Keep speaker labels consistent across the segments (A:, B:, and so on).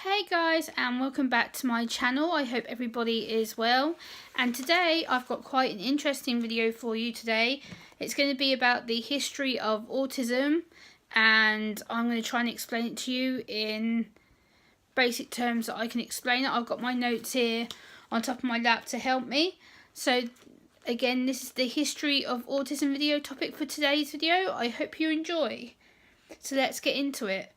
A: Hey guys, and welcome back to my channel. I hope everybody is well, and today I've got quite an interesting video for you today. It's going to be about the history of autism, and I'm going to try and explain it to you in basic terms that I can explain it. I've got my notes here on top of my lap to help me. So again, this is the history of autism video topic for today's video. I hope you enjoy. So let's get into it.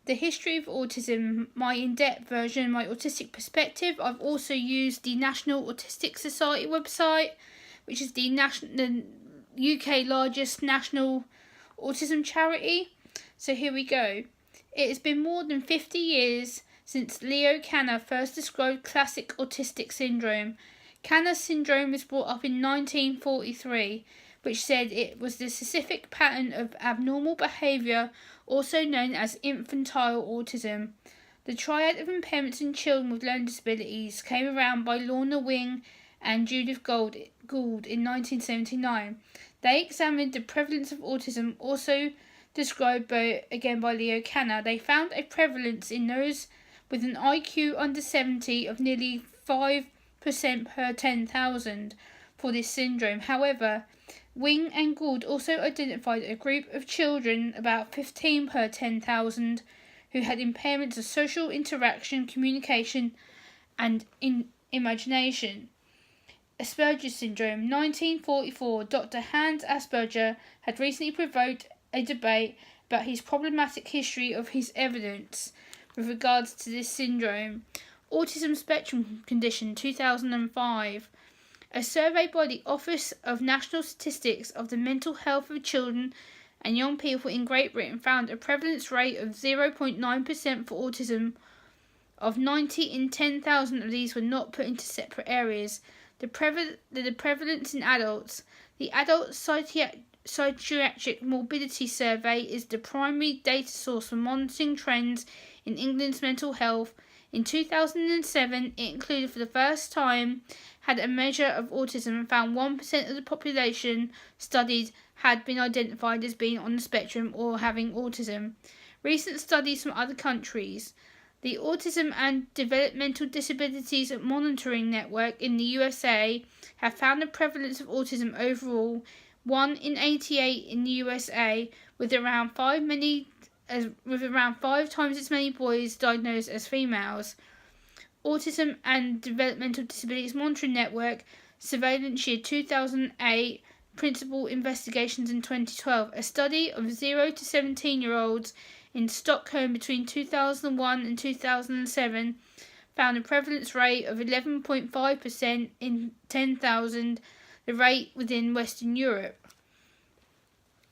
A: The history of autism, my in-depth version, my autistic perspective. I've also used the National Autistic Society website, which is the UK largest national autism charity. So here we go. It has been more than 50 years since Leo Kanner first described classic autistic syndrome. Kanner's syndrome was brought up in 1943, which said it was the specific pattern of abnormal behaviour, also known as infantile autism. The triad of impairments in children with learning disabilities came around by Lorna Wing and Judith Gould in 1979. They examined the prevalence of autism, also described by Leo Kanner. They found a prevalence in those with an IQ under 70 of nearly 5% per 10,000 for this syndrome. However, Wing and Gould also identified a group of children, about 15 per 10,000, who had impairments of social interaction, communication, and imagination. Asperger's syndrome. 1944, Dr. Hans Asperger had recently provoked a debate about his problematic history of his evidence with regards to this syndrome. Autism Spectrum Condition, 2005. A survey by the Office of National Statistics of the mental health of children and young people in Great Britain found a prevalence rate of 0.9% for autism. Of 90 in 10,000 of these were not put into separate areas. The prevalence in adults. The Adult Psychiatric Morbidity Survey is the primary data source for monitoring trends in England's mental health. In 2007, it included for the first time had a measure of autism and found 1% of the population studied had been identified as being on the spectrum or having autism. Recent studies from other countries. The Autism and Developmental Disabilities Monitoring Network in the USA have found a prevalence of autism overall 1 in 88 in the USA, with around 5 times as many boys diagnosed as females. Autism and Developmental Disabilities Monitoring Network, Surveillance Year 2008, Principal Investigations in 2012. A study of 0 to 17-year-olds in Stockholm between 2001 and 2007 found a prevalence rate of 11.5% in 10,000, the rate within Western Europe.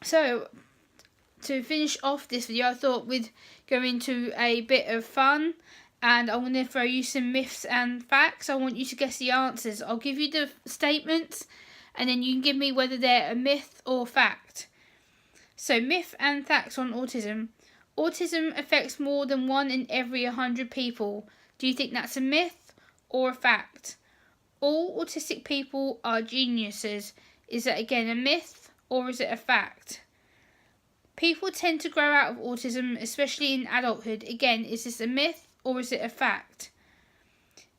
A: So, to finish off this video, I thought we'd go into a bit of fun, and I'm going to throw you some myths and facts. I want you to guess the answers. I'll give you the statements, and then you can give me whether they're a myth or fact. So, myth and facts on autism. Autism affects more than 1 in every 100 people. Do you think that's a myth or a fact? All autistic people are geniuses. Is that again a myth or is it a fact? People tend to grow out of autism, especially in adulthood. Again, is this a myth or is it a fact?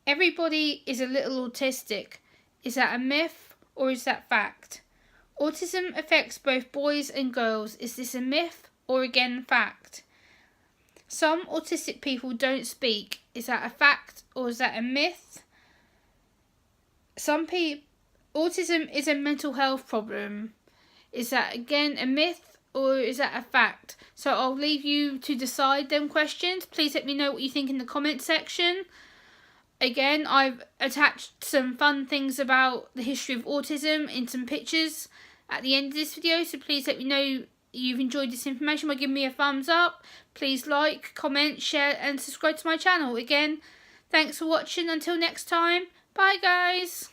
A: Everybody is a little autistic. Is that a myth or is that fact? Autism affects both boys and girls. Is this a myth or again fact? Some autistic people don't speak. Is that a fact or is that a myth? Autism is a mental health problem. Is that again a myth or is that a fact? So I'll leave you to decide them questions. Please let me know what you think in the comment section. Again, I've attached some fun things about the history of autism in some pictures at the end of this video. So please let me know you've enjoyed this information by giving me a thumbs up. Please like, comment, share and subscribe to my channel. Again, thanks for watching. Until next time, bye guys.